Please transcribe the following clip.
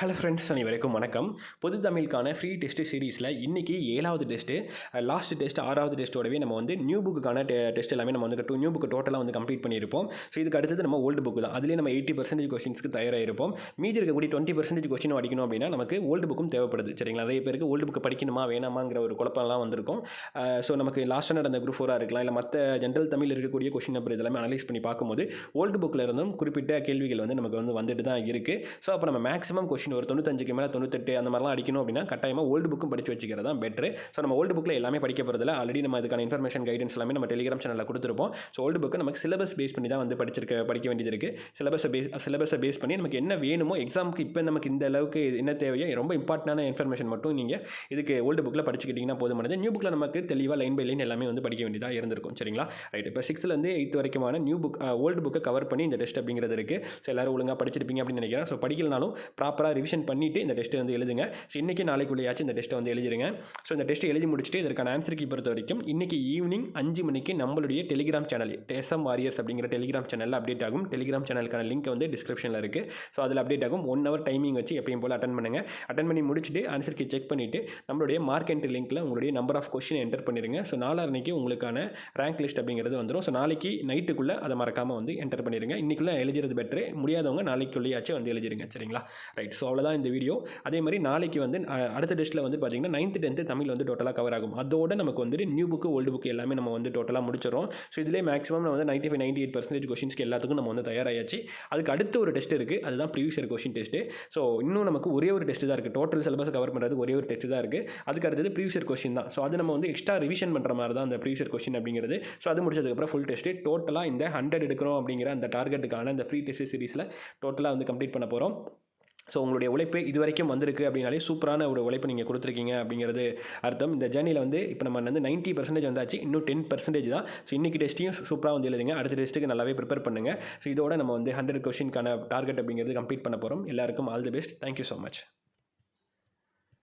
Hello friends, அனைவருக்கும் வணக்கம். பொது தமிழுக்கான ஃப்ரீ டெஸ்ட் சீரிஸில் இன்றைக்கி 7வது டெஸ்ட்டு, லாஸ்ட் டெஸ்ட் 6வது டெஸ்ட்டோடவே நம்ம வந்து நியூ புக்குக்கான டெஸ்ட் எல்லாமே நம்ம வந்து நியூ புக்கு டோட்டலாக வந்து கம்ப்ளீட் பண்ணியிருப்போம். ஸோ இதுக்கு அடுத்தது நம்ம ஓல்டு புக்கு தான். அதுலேயே நம்ம 80% கொஸ்டின்ஸ்க்கு தயாராகிருப்போம். மீதி இருக்கக்கூடிய 20% கொஸ்டின் படிக்கணும் அப்படின்னா நமக்கு ஓல்டு புக்கும் தேவைப்படுது. சரிங்களா? நிறைய பேருக்கு ஓல்டு புக்கு படிக்கணுமா வேணாமாங்கிற ஒரு குழப்பம்லாம் வந்திருக்கும். ஸோ நமக்கு லாஸ்ட்டாக நடந்த குரூப் 4 இருக்கலாம், இல்லை மற்ற ஜென்ரல் தமிழ் இருக்கக்கூடிய கொஸ்டின் நம்பர் இதெல்லாமே அனலைஸ் பண்ணி பார்க்கும்போது ஓல்டு புக்கில் இருந்தும் குறிப்பிட்ட கேள்விகள் வந்து நமக்கு வந்துட்டு தான் இருக்குது. ஸோ அப்போ நம்ம மேக்ஸிமம் கொஸ்டின் ஒரு 95க்கு மேலே 98 அந்த மாதிரிலாம் அடிக்கணும் அப்படின்னா கட்டாயமாக ஓல்டு புக்கும் படித்து வச்சுக்கிறது தான் பெட்ரு. ஸோ நம்ம ஓல்டு புக்கில் எல்லாமே படிக்க போகிறதில்ல. ஆல்ரெடி நம்ம அதுக்கான இன்ஃபர்மேஷன் கைடன்ஸ் எல்லாமே நம்ம டெலிகிராம் சேனலில் கொடுத்துருப்போம். ஸோ ஓல்டு புக்கு நமக்கு சிலபஸ் பேஸ் பண்ணி தான் வந்து படிக்க வேண்டியது இருக்குது. சிலபஸை பேஸ் பண்ணி நமக்கு என்ன வேணுமோ எக்ஸாமுக்கு இப்போ நமக்கு இந்த அளவுக்கு என்ன தேவையோ ரொம்ப இம்பார்ட்டண்டான இன்ஃபர்மேஷன் மட்டும் நீங்கள் இதுக்கு ஓல்டு புக்கில் படிச்சுக்கிட்டிங்கன்னா போதுமானது. நியூ புக்கில் நமக்கு தெளிவாக லைன் பை லைன் எல்லாமே வந்து படிக்க வேண்டியதாக இருந்திருக்கும். சரிங்களா? ரைட். இப்போ 6லேருந்து 8 வரைக்குமான நியூ புக் ஓல்டு புக்கை கவர் பண்ணி இந்த டெஸ்ட் அப்படிங்கிறது இருக்குது. ஸோ எல்லாரும் ஒழுங்காக படிச்சிருப்பீங்க அப்படின்னு நினைக்கிறேன். ஸோ படிக்கலனாலும் ப்ராப்பராக ரிவிஷன் பண்ணிவிட்டு இந்த டெஸ்ட் வந்து எழுதுங்க. ஸோ இன்றைக்கி நாளைக்குள்ளேயாச்சும் இந்த டெஸ்ட்டை வந்து எழுதிருங்க. ஸோ இந்த டெஸ்ட்டை எழுதி முடிச்சுட்டு இதற்கான ஆன்சர் கீ பொறுத்த வரைக்கும் இன்றைக்கி ஈவினிங் 5 மணிக்கு நம்மளுடைய டெலிகிராம் சேனல் SM வாரியர்ஸ் அப்படிங்கிற டெலிகிராம் சேனலில் அப்டேட் ஆகும். டெலிகிராம் சேனலுக்கான லிங்க் வந்து டிஸ்கிரிப்ஷனில் இருக்குது. ஸோ அதில் அப்டேட் ஆகும். 1 hour டைமிங் வச்சு எப்பயும் போல் அட்டன் பண்ணுங்கள். அட்டன் பண்ணி முடிச்சுட்டு ஆன்சர் கீ செக் பண்ணிவிட்டு நம்மளுடைய மார்க் என்ட்ரி லிங்க்கில் உங்களுடைய நம்பர் ஆஃப் கொஸ்டின் என்டர் பண்ணிடுங்க. ஸோ 4 அன்றைக்கி உங்களுக்கான ரேங்க் லிஸ்ட் அப்படிங்கிறது வந்துடும். ஸோ நாளைக்கு நைட்டுக்குள்ளே அதை மறக்காமல் வந்து என்டர் பண்ணிடுங்க. இன்றைக்குள்ளே எழுதுறது பெட்ரு. முடியாதவங்க நாளைக்குள்ளேயாச்சும் வந்து எழுதிருங்க. சரிங்களா? ரைட். ஸோ அவ்வளோதான் இந்த வீடியோ. அதே மாதிரி நாளைக்கு வந்து அடுத்த டெஸ்ட்டில் வந்து பார்த்திங்கன்னா 9th 10th தமிழ் வந்து டோட்டலாக கவர் ஆகும். அதோட நமக்கு வந்துட்டு நியூ புக்கு ஓல்டு புக்கு எல்லாமே நம்ம வந்து டோட்டலாக முடிச்சிடறோம். ஸோ இதிலே மேக்ஸிமம் நம்ம வந்து 95-98% கொஸ்டின்ஸ்க்கு எல்லாத்துக்கும் நம்ம வந்து தயாராகியாச்சு. அதுக்கு அடுத்த ஒரு டெஸ்ட் இருக்குது. அதுதான் previous year question test. So இன்னும் நமக்கு ஒரே ஒரு டெஸ்ட் தான் இருக்குது. டோட்டல் சிலபஸ் கவர் பண்ணுறது ஒரே ஒரு டெஸ்ட் தான் இருக்குது. அதுக்கு அடுத்தது ப்ரீவியஸ் இயர் கொஸ்டின் தான். ஸோ அது நம்ம வந்து எக்ஸ்ட்ரா ரிவிஷன் பண்ணுற மாதிரி தான் அந்த ப்ரீவியஸ் இயர் கொஸ்டின் அப்படிங்கிறது. ஸோ அது முடிச்சதுக்கப்புறம் ஃபுல் டெஸ்ட்டு டோட்டலாக இந்த 100 எடுக்கிறோம் அப்படிங்கிற அந்த டார்கெட்டுக்கான அந்த ஃப்ரீ டெஸ்ட் சீரிஸில் டோட்டலாக வந்து கம்ப்ளீட் பண்ண போகிறோம். ஸோ உங்களுடைய உழைப்பு இது வரைக்கும் வந்திருக்கு அப்படின்னாலே சூப்பரான ஒரு உழைப்பு நீங்கள் கொடுத்துருக்கீங்க அப்படிங்கிறது அர்த்தம். இந்த ஜேர்னியில் வந்து இப்போ நம்ம வந்து 90% வந்தாச்சு. இன்னும் 10% தான். ஸோ இன்றைக்கி டெஸ்ட்டையும் சூப்பராக வந்து எழுதுங்க. அடுத்த டெஸ்ட்டுக்கு நல்லாவே ப்ரிப்பேர் பண்ணுங்கள். ஸோ இதோட நம்ம வந்து 100 கொஸ்டினுக்கான டார்கெட் அப்படிங்கிறது கம்ப்ளீட் பண்ண போகிறோம். எல்லாருக்கும் all the best. Thank you so much.